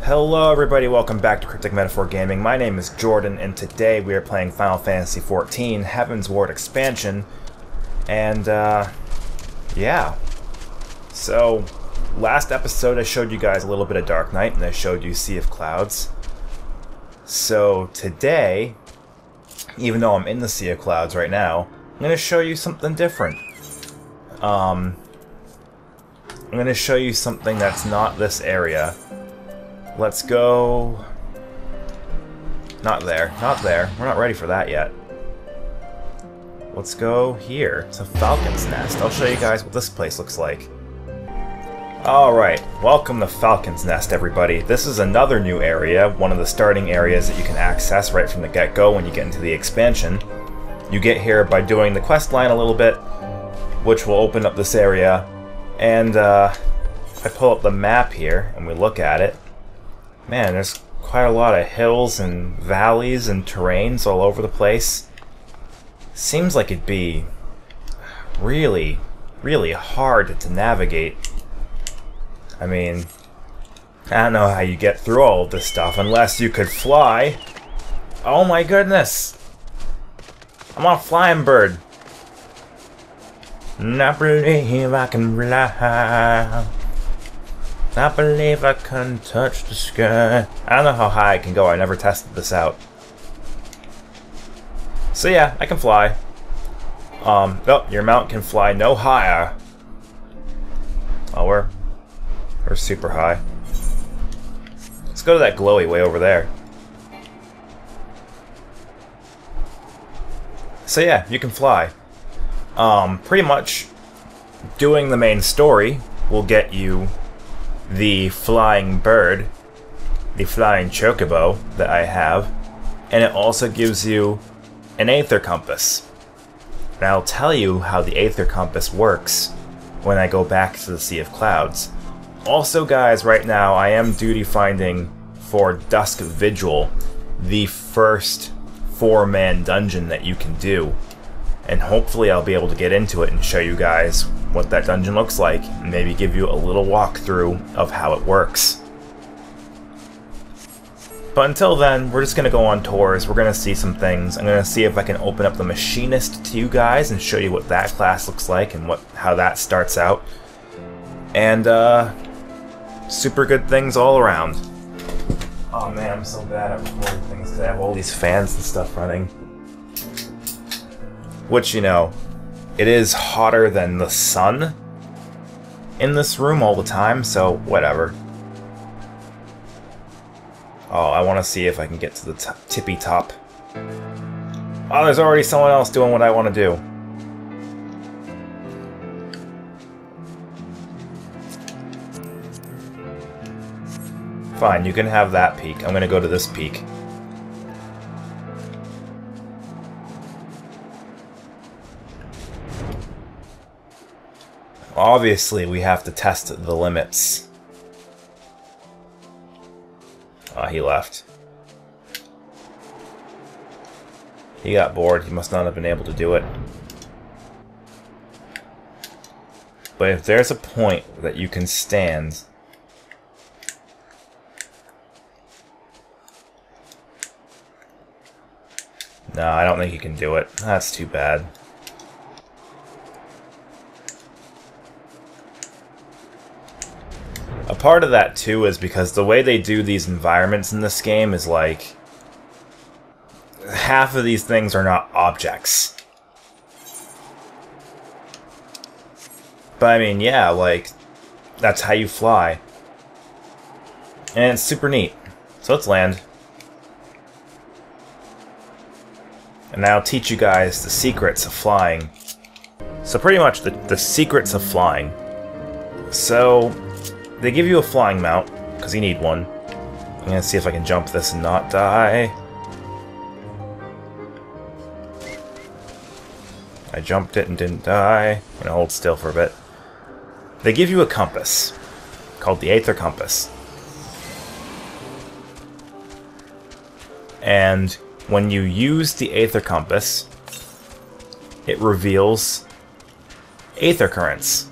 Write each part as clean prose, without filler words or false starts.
Hello everybody, welcome back to Cryptic Metaphor Gaming. My name is Jordan, and today we are playing Final Fantasy XIV Heavensward expansion. And, yeah. So, last episode I showed you guys a little bit of Dark Knight, and I showed you Sea of Clouds. So, today, even though I'm in the Sea of Clouds right now, I'm going to show you something different. I'm going to show you something that's not this area. Let's go... Not there. Not there. We're not ready for that yet. Let's go here. It's a Falcon's Nest. I'll show you guys what this place looks like. Alright, welcome to Falcon's Nest, everybody. This is another new area, one of the starting areas that you can access right from the get-go when you get into the expansion. You get here by doing the quest line a little bit, which will open up this area. And, if I pull up the map here and we look at it, man, there's quite a lot of hills and valleys and terrains all over the place. Seems like it'd be really, really hard to navigate. I mean, I don't know how you get through all of this stuff unless you could fly. Oh my goodness! I'm on a flying bird. I believe I can fly. I believe I can touch the sky. I don't know how high I can go. I never tested this out. So yeah, I can fly. Oh, your mount can fly no higher. Oh, we're super high. Let's go to that glowy way over there. So yeah, you can fly. Pretty much doing the main story will get you the flying bird, the flying chocobo that I have, and it also gives you an Aether Compass. And I'll tell you how the Aether Compass works when I go back to the Sea of Clouds. Also guys, right now I am duty finding for Dusk Vigil, the first 4-man dungeon that you can do. And hopefully I'll be able to get into it and show you guys what that dungeon looks like, and maybe give you a little walkthrough of how it works. But until then, we're just going to go on tours, we're going to see some things. I'm going to see if I can open up the Machinist to you guys and show you what that class looks like and how that starts out. And, super good things all around. Oh man, I'm so bad at recording things because I have all these fans and stuff running. Which, you know, it is hotter than the sun in this room all the time, so whatever. Oh, I want to see if I can get to the tippy top. Oh, there's already someone else doing what I want to do. Fine, you can have that peak. I'm going to go to this peak. Obviously, we have to test the limits. Oh, he left. He got bored. He must not have been able to do it. But if there's a point that you can stand... No, I don't think you can do it. That's too bad. A part of that, too, is because the way they do these environments in this game is like... half of these things are not objects. But I mean, yeah, like, that's how you fly. And it's super neat. So let's land. And I'll teach you guys the secrets of flying. So pretty much the secrets of flying. So... they give you a flying mount, because you need one. I'm gonna see if I can jump this and not die. I jumped it and didn't die. I'm gonna hold still for a bit. They give you a compass, called the Aether Compass. And when you use the Aether Compass, it reveals Aether Currents.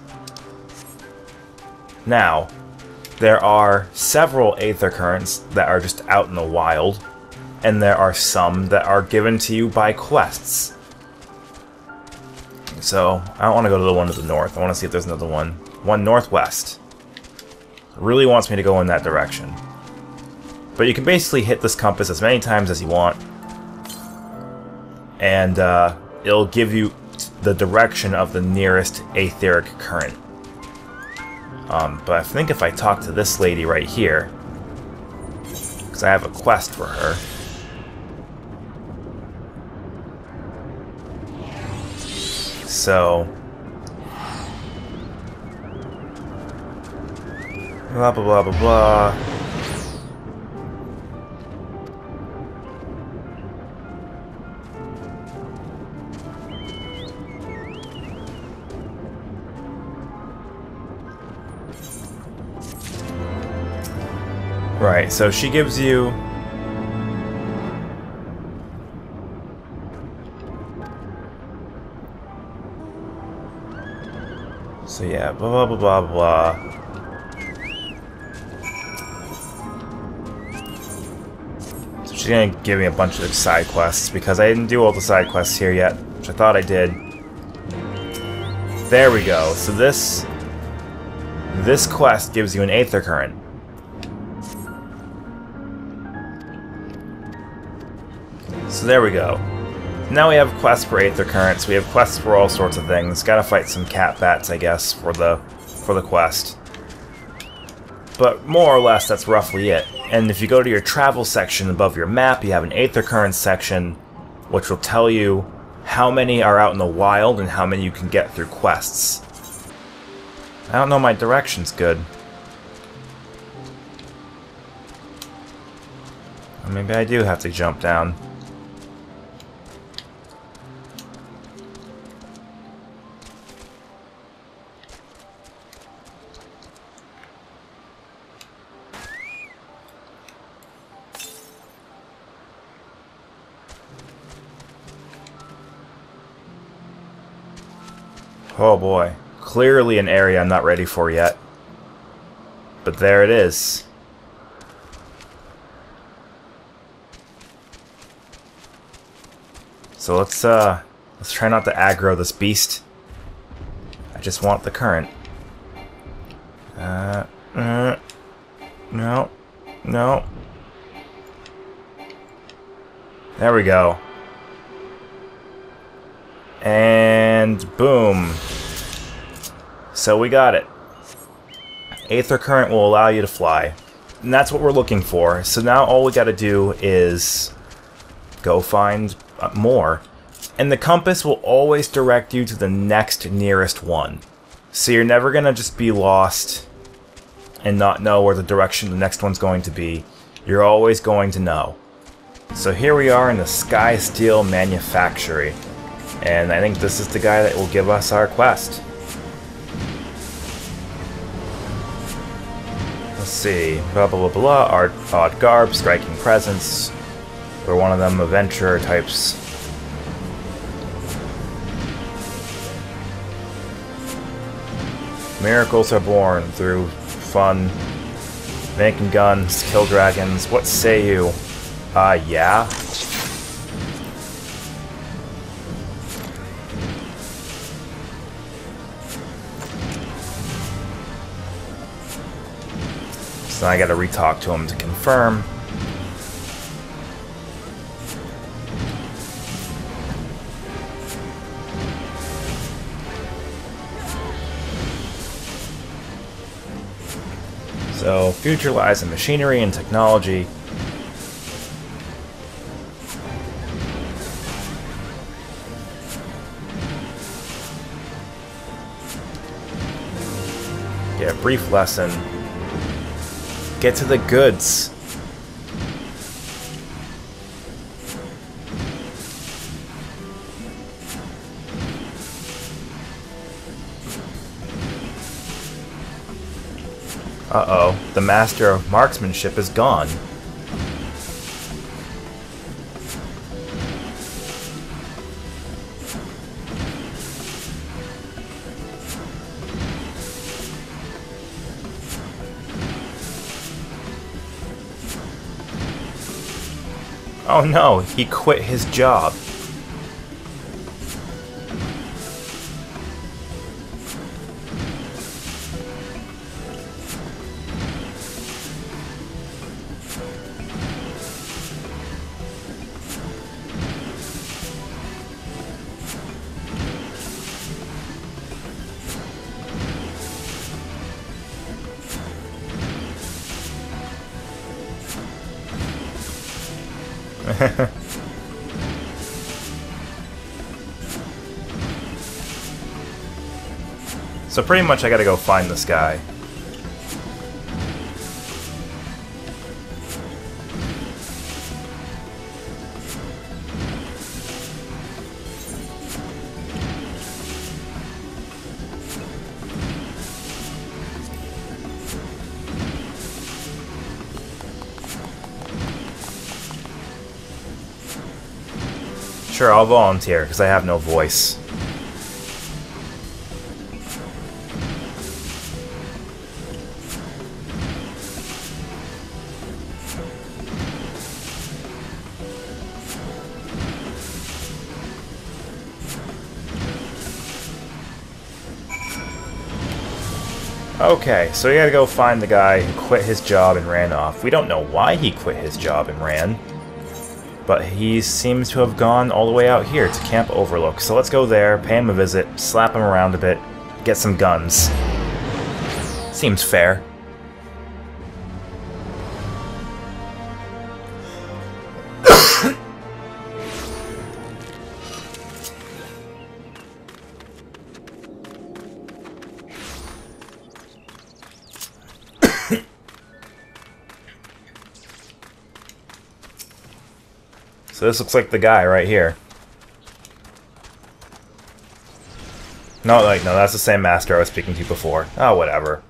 Now, There are several aether currents that are just out in the wild, and there are some that are given to you by quests. So, I don't want to go to the one to the north. I want to see if there's another one. One northwest. It really wants me to go in that direction. But you can basically hit this compass as many times as you want, and it'll give you the direction of the nearest aetheric current. But I think if I talk to this lady right here, because I have a quest for her. So, blah blah blah blah blah. Right, so she gives you... So yeah, blah blah blah blah blah. So she's gonna give me a bunch of side quests, because I didn't do all the side quests here yet, which I thought I did. There we go, so this quest gives you an aether current. So there we go. Now we have quests for aether currents. We have quests for all sorts of things. Gotta fight some cat bats, I guess, for the quest. But more or less, that's roughly it. And if you go to your travel section above your map, you have an aether currents section, which will tell you how many are out in the wild and how many you can get through quests. I don't know my directions good. Or maybe I do have to jump down. Oh boy, clearly an area I'm not ready for yet. But there it is. So let's try not to aggro this beast. I just want the current. No. No. There we go. And boom. So we got it. Aether current will allow you to fly. And that's what we're looking for. So now all we gotta do is go find more. And the compass will always direct you to the next nearest one. So you're never gonna just be lost and not know where the direction the next one's going to be. You're always going to know. So here we are in the Sky Steel Manufactory. And I think this is the guy that will give us our quest. Let's see. Blah blah blah blah. Odd garb, striking presence. We're one of them adventurer types. Miracles are born through fun. Making guns, kill dragons. What say you? Yeah? So I gotta re-talk to him to confirm. So, future lies in machinery and technology. Get a brief lesson. Get to the goods. Uh-oh, the master of marksmanship is gone. Oh no, he quit his job. So pretty much I gotta go find this guy. Sure, I'll volunteer, because I have no voice. Okay, so we gotta go find the guy who quit his job and ran off. We don't know why he quit his job and ran, but he seems to have gone all the way out here to Camp Overlook. So let's go there, pay him a visit, slap him around a bit, get some guns. Seems fair. So this looks like the guy right here. No, no, that's the same master I was speaking to before. Oh, whatever.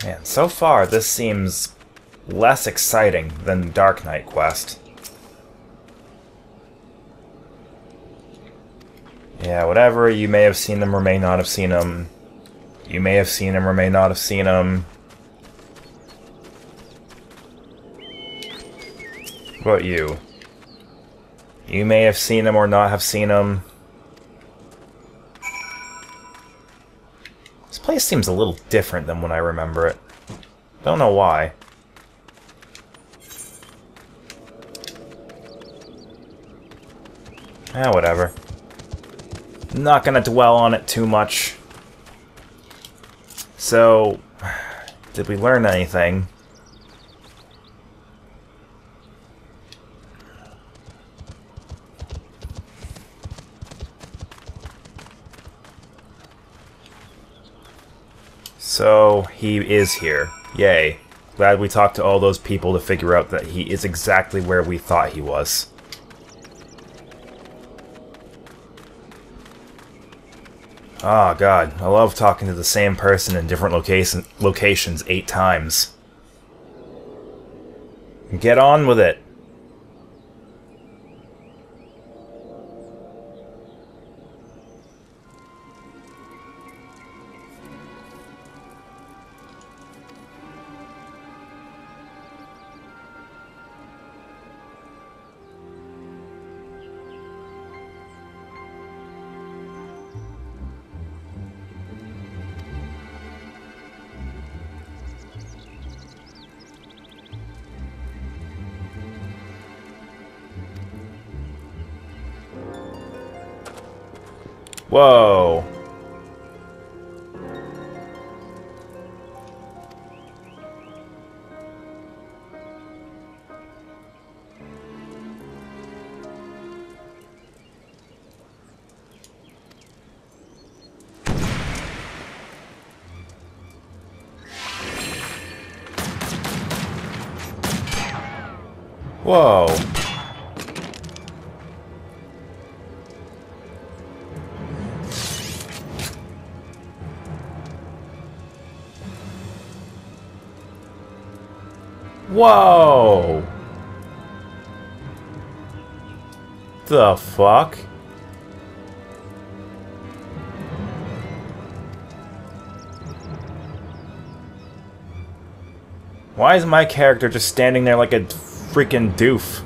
Man, so far this seems less exciting than Dark Knight quest. Yeah, whatever, you may have seen him or may not have seen him. You may have seen him or may not have seen him. What about you? You may have seen him or not have seen him. This place seems a little different than when I remember it. Don't know why. Whatever. Not gonna dwell on it too much. So, did we learn anything? So, he is here. Yay. Glad we talked to all those people to figure out that he is exactly where we thought he was. Oh god, I love talking to the same person in different locations 8 times. Get on with it. Whoa. Whoa. Whoa! The fuck? Why is my character just standing there like a freaking doof?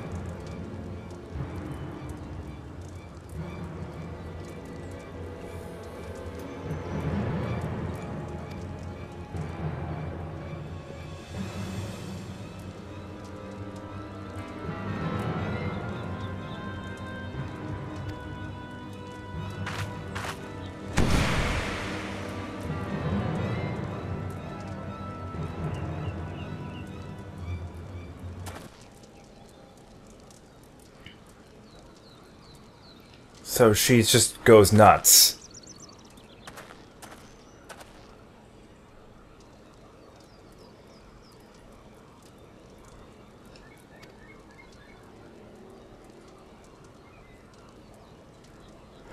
So she just goes nuts.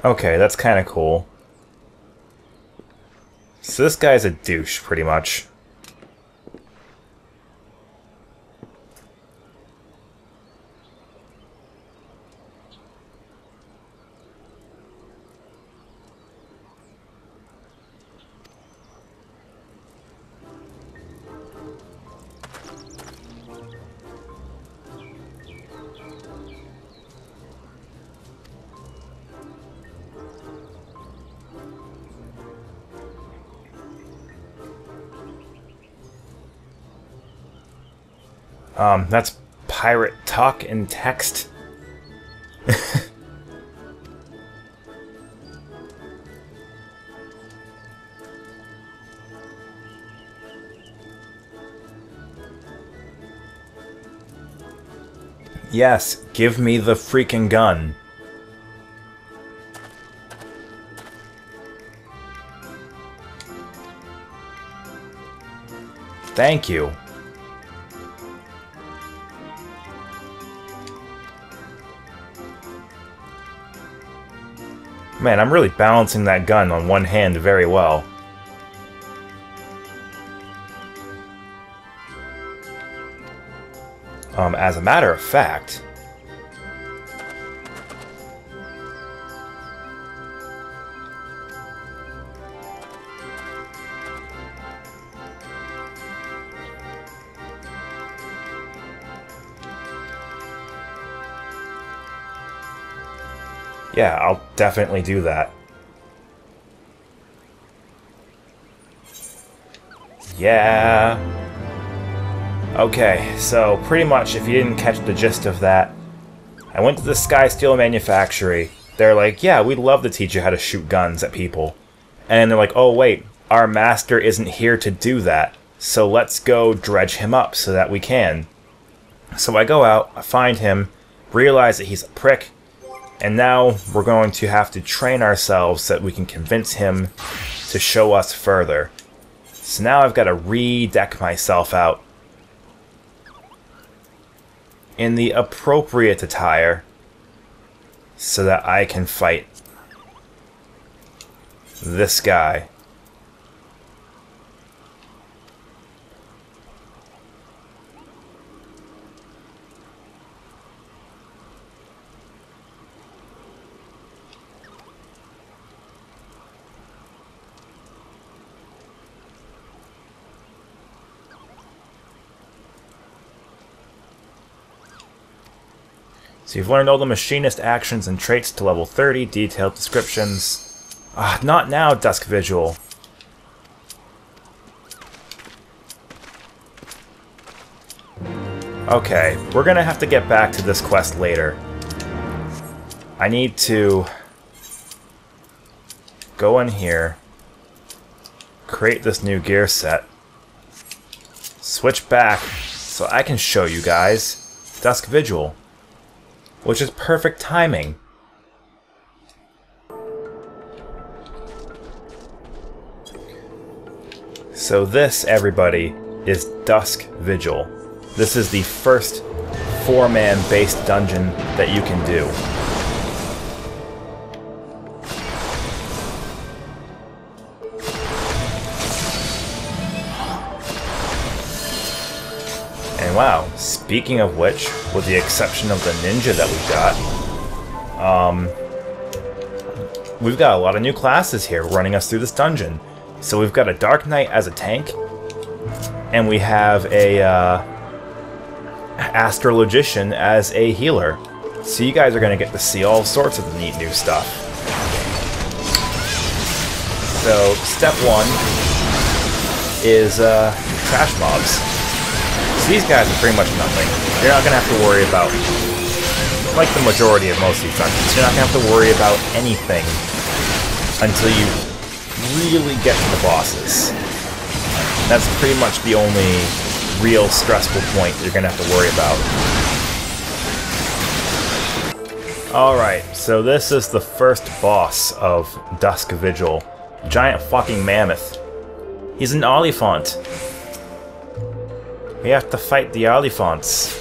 Okay, that's kind of cool. So this guy's a douche, pretty much. That's pirate talk and text. Yes, give me the freaking gun. Thank you. Man, I'm really balancing that gun on one hand very well. As a matter of fact... yeah, I'll definitely do that. Yeah. Okay, so pretty much, if you didn't catch the gist of that, I went to the Sky Steel Manufactory. They're like, yeah, we'd love to teach you how to shoot guns at people. And they're like, oh wait, our master isn't here to do that, so let's go dredge him up so that we can. So I go out, I find him, realize that he's a prick, and now we're going to have to train ourselves so that we can convince him to show us further. So now I've got to re-deck myself out in the appropriate attire so that I can fight this guy. So you've learned all the machinist actions and traits to level 30, detailed descriptions. Not now, Dusk Vigil. Okay, we're gonna have to get back to this quest later. I need to go in here, create this new gear set, switch back so I can show you guys Dusk Vigil. Which is perfect timing. So this, everybody, is Dusk Vigil. This is the first 4-man based dungeon that you can do. And wow, speaking of which, with the exception of the ninja that we've got a lot of new classes here running us through this dungeon. So we've got a Dark Knight as a tank, and we have a Astrologician as a healer. So you guys are going to get to see all sorts of neat new stuff. So step 1 is trash mobs. So these guys are pretty much nothing. You're not going to have to worry about, like the majority of most of these dungeons, you're not going to have to worry about anything until you really get to the bosses. That's pretty much the only real stressful point you're going to have to worry about. Alright, so this is the first boss of Dusk Vigil. Giant fucking mammoth. He's an Oliphant. We have to fight the Oliphants.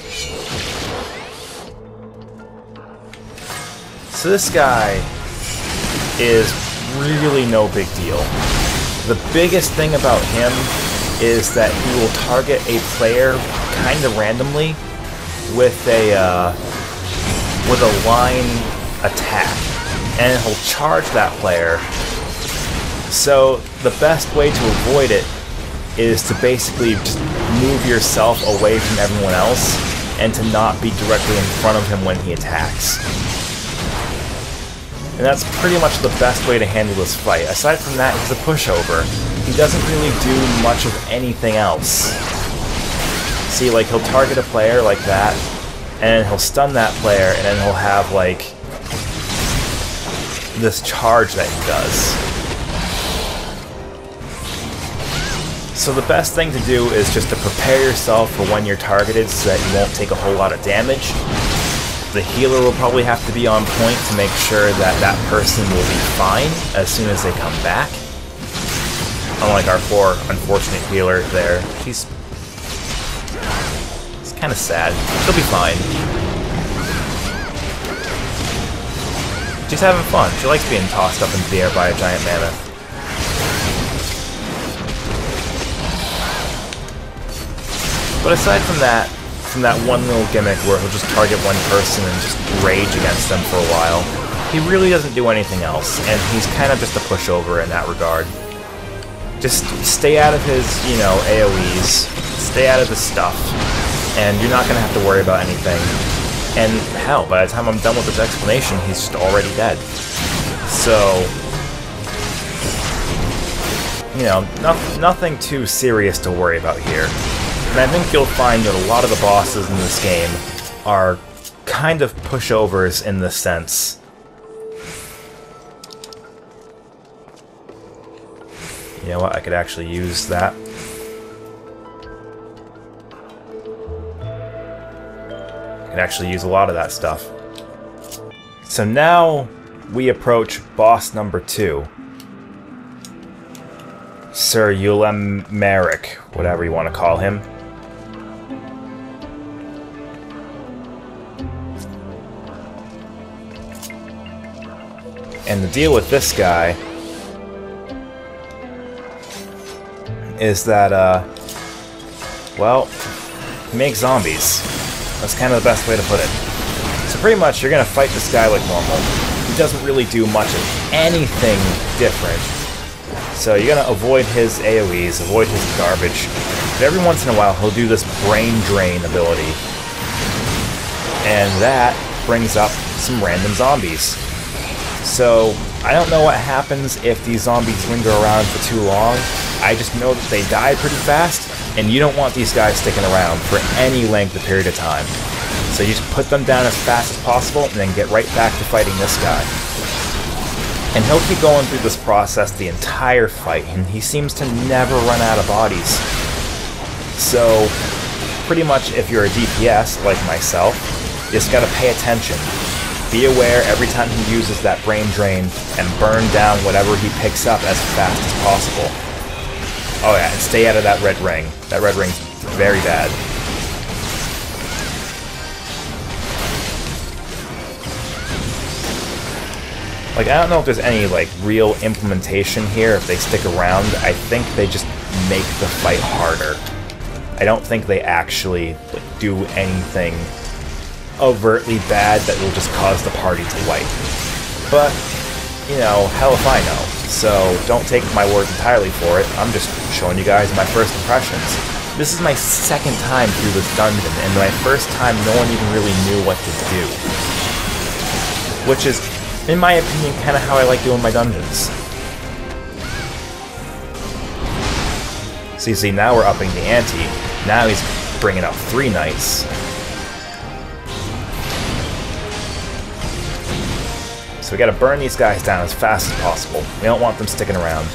So this guy is really no big deal. The biggest thing about him is that he will target a player kind of randomly with a line attack, and he'll charge that player. So the best way to avoid it is to basically just move yourself away from everyone else and to not be directly in front of him when he attacks. And that's pretty much the best way to handle this fight. Aside from that, he's a pushover. He doesn't really do much of anything else. See, like, he'll target a player like that, and he'll stun that player, and then he'll have, like, this charge that he does. So the best thing to do is just to prepare yourself for when you're targeted so that you won't take a whole lot of damage. The healer will probably have to be on point to make sure that that person will be fine as soon as they come back. Unlike our poor, unfortunate healer there. She's kind of sad. She'll be fine. She's having fun. She likes being tossed up into the air by a giant mammoth. But aside from that one little gimmick where he'll just target one person and just rage against them for a while, he really doesn't do anything else, and he's kind of just a pushover in that regard. Just stay out of his, you know, AoEs, stay out of his stuff, and you're not going to have to worry about anything. And hell, by the time I'm done with this explanation, he's just already dead. So, you know, nothing too serious to worry about here. And I think you'll find that a lot of the bosses in this game are kind of pushovers in this sense. You know what, I could actually use that. I could actually use a lot of that stuff. So now we approach boss number 2. Sir Ulem Merrick, whatever you want to call him. And the deal with this guy is that, well, he makes zombies. That's kind of the best way to put it. So pretty much, you're going to fight this guy like normal. He doesn't really do much of anything different. So you're going to avoid his AoEs, avoid his garbage. But every once in a while, he'll do this brain drain ability. And that brings up some random zombies. So, I don't know what happens if these zombies linger around for too long. I just know that they die pretty fast, and you don't want these guys sticking around for any length of period of time. So you just put them down as fast as possible, and then get right back to fighting this guy. And he'll keep going through this process the entire fight, and he seems to never run out of bodies. So, pretty much if you're a DPS, like myself, you just gotta pay attention. Be aware every time he uses that brain drain and burn down whatever he picks up as fast as possible. Oh yeah, and stay out of that red ring. That red ring's very bad. Like, I don't know if there's any, like, real implementation here if they stick around. I think they just make the fight harder. I don't think they actually, like, do anything overtly bad that will just cause the party to wipe. But, you know, hell if I know. So don't take my word entirely for it. I'm just showing you guys my first impressions. This is my second time through this dungeon, and my first time no one even really knew what to do. Which is, in my opinion, kind of how I like doing my dungeons. So you see, now we're upping the ante. Now he's bringing up 3 knights. So we gotta burn these guys down as fast as possible. We don't want them sticking around.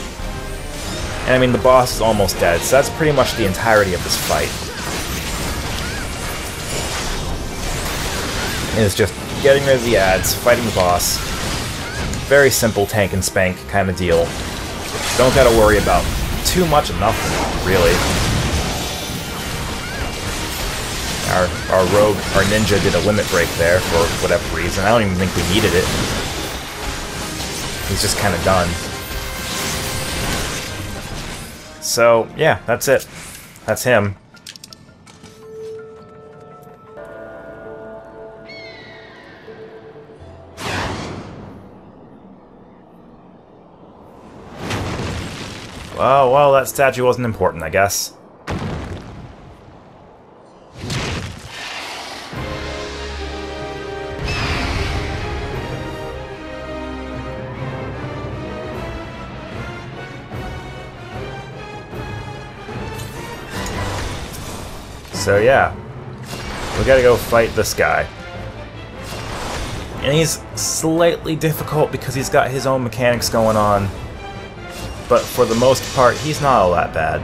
And I mean, the boss is almost dead, so that's pretty much the entirety of this fight. It's just getting rid of the ads, fighting the boss. Very simple tank and spank kind of deal. Don't gotta worry about too much of nothing, really. Our rogue, our ninja did a limit break there for whatever reason. I don't even think we needed it. He's just kind of done. So, yeah, that's it. That's him. Well, that statue wasn't important, I guess. So yeah, we gotta go fight this guy. And he's slightly difficult because he's got his own mechanics going on. But for the most part, he's not all that bad.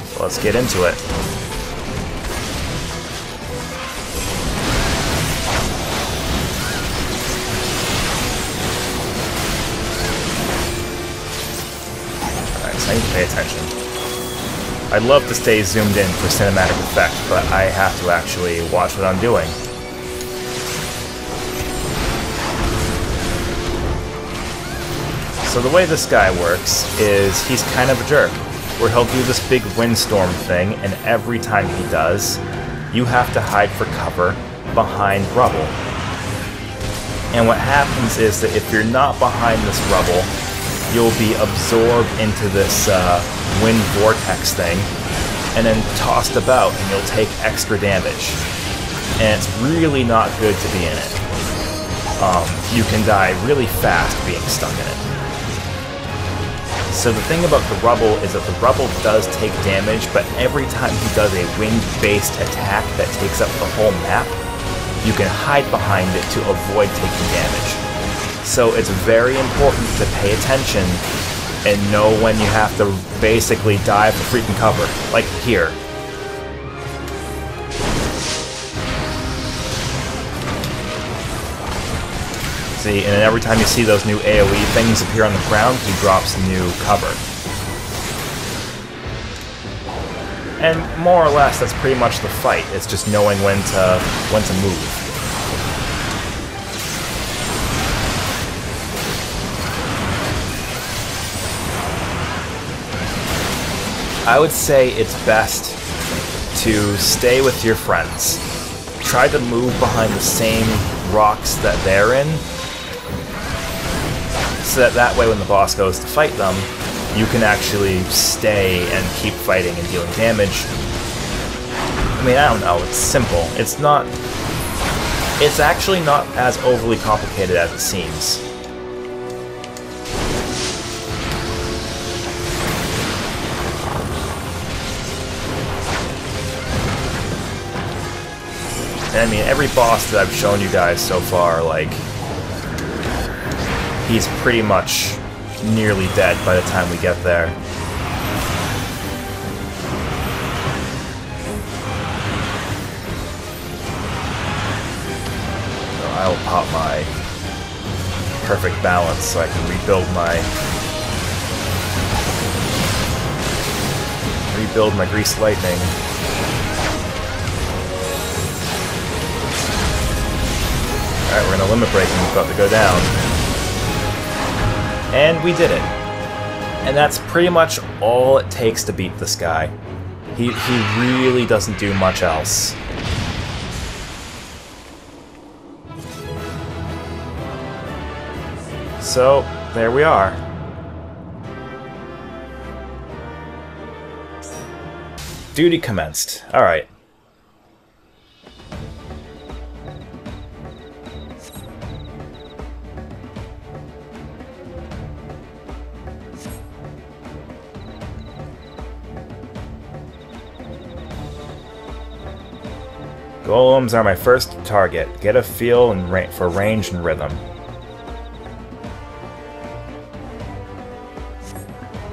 So let's get into it. I need to pay attention. I'd love to stay zoomed in for cinematic effect, but I have to actually watch what I'm doing. So the way this guy works is he's kind of a jerk, where he'll do this big windstorm thing, and every time he does, you have to hide for cover behind rubble. And what happens is that if you're not behind this rubble, you'll be absorbed into this wind vortex thing, and then tossed about, and you'll take extra damage. And it's really not good to be in it. You can die really fast being stuck in it. So the thing about the rubble is that the rubble does take damage, but every time he does a wind-based attack that takes up the whole map, you can hide behind it to avoid taking damage. So it's very important to pay attention and know when you have to basically dive for freaking cover. Like here. See, and then every time you see those new AoE things appear on the ground, he drops new cover. And more or less, that's pretty much the fight. It's just knowing when to move. I would say it's best to stay with your friends. Try to move behind the same rocks that they're in, so that way when the boss goes to fight them, you can actually stay and keep fighting and dealing damage. I mean, I don't know, it's simple. It's actually not as overly complicated as it seems. I mean, every boss that I've shown you guys so far, like, he's pretty much nearly dead by the time we get there. So I will pop my perfect balance so I can rebuild my grease lightning. Alright, we're gonna limit break and he's about to go down. And we did it. And that's pretty much all it takes to beat this guy. He really doesn't do much else. So, there we are. Duty commenced. Alright. Golems are my first target. Get a feel and for range and rhythm.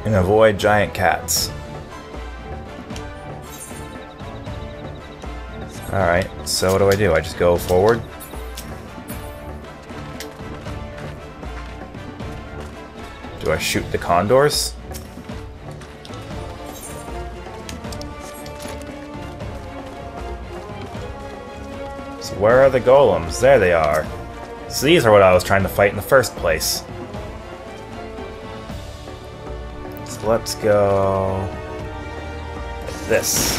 And avoid giant cats. Alright, so what do? I just go forward? Do I shoot the condors? So where are the golems? There they are. So these are what I was trying to fight in the first place. So let's go like this.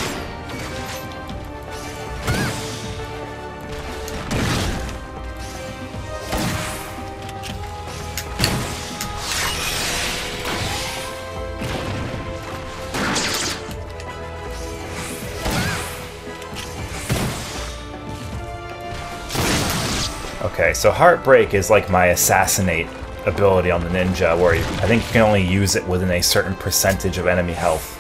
Okay, so Heartbreak is like my Assassinate ability on the ninja, where I think you can only use it within a certain percentage of enemy health.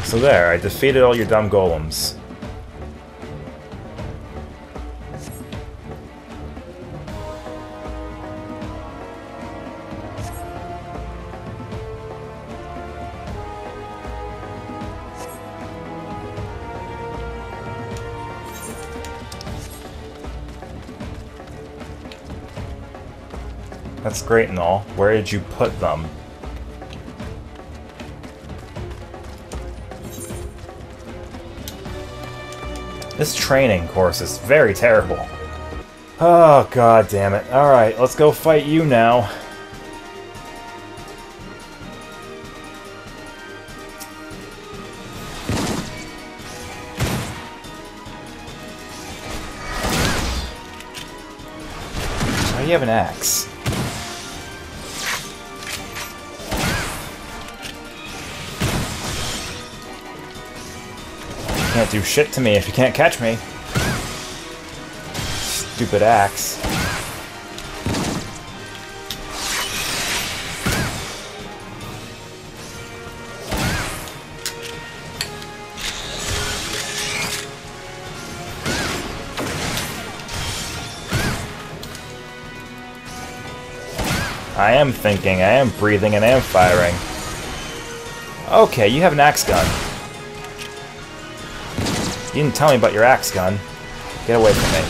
So there, I defeated all your dumb golems. That's great and all. Where did you put them? This training course is very terrible. Oh, god damn it. Alright, let's go fight you now. Why do you have an axe? Can't do shit to me if you can't catch me. Stupid axe. I am thinking, I am breathing, and I am firing. Okay, you have an axe gun. You didn't tell me about your axe gun. Get away from me.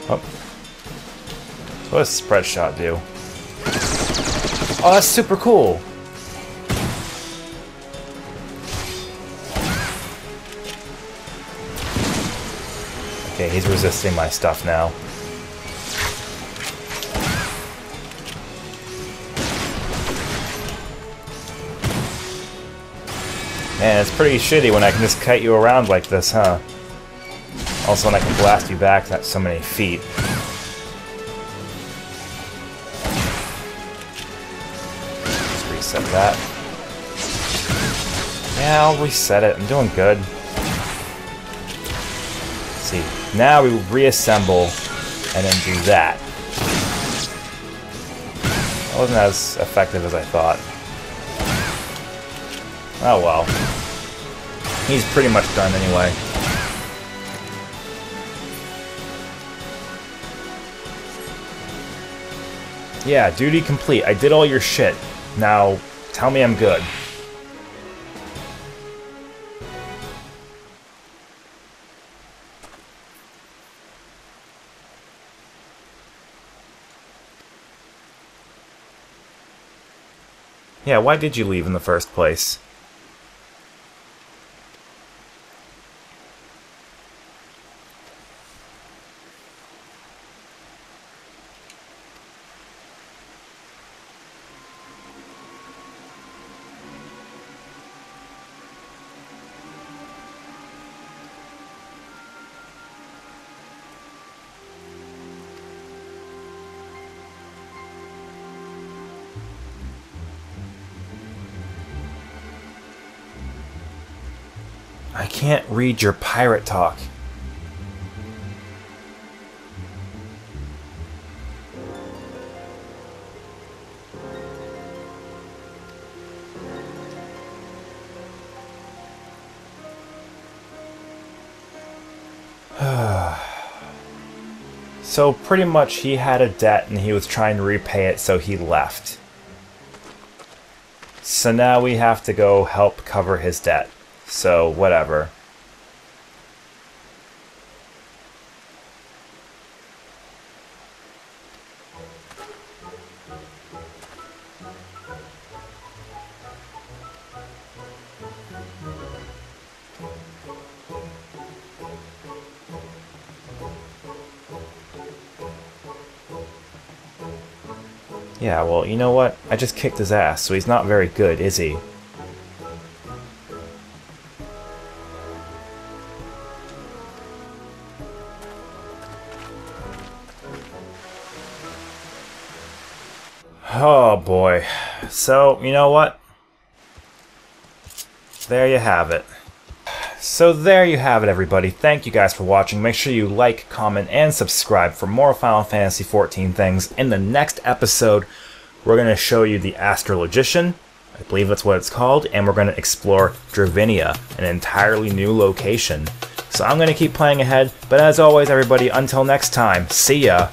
Oh. What does spread shot do? Oh, that's super cool! Okay, he's resisting my stuff now. Man, it's pretty shitty when I can just kite you around like this, huh? Also, when I can blast you back at so many feet. Let's reset that. Yeah, I'll reset it. I'm doing good. Let's see. Now we reassemble and then do that. That wasn't as effective as I thought. Oh well. He's pretty much done anyway. Yeah, duty complete. I did all your shit. Now, tell me I'm good. Yeah, why did you leave in the first place? I can't read your pirate talk. So pretty much he had a debt and he was trying to repay it, so he left. So now we have to go help cover his debt. So whatever. Yeah, well, you know what? I just kicked his ass, so he's not very good, is he? Oh boy. So, you know what? There you have it. So there you have it, everybody. Thank you guys for watching. Make sure you like, comment, and subscribe for more Final Fantasy XIV things. In the next episode, we're going to show you the Astrologician. I believe that's what it's called. And we're going to explore Dravinia, an entirely new location. So I'm going to keep playing ahead. But as always, everybody, until next time, see ya!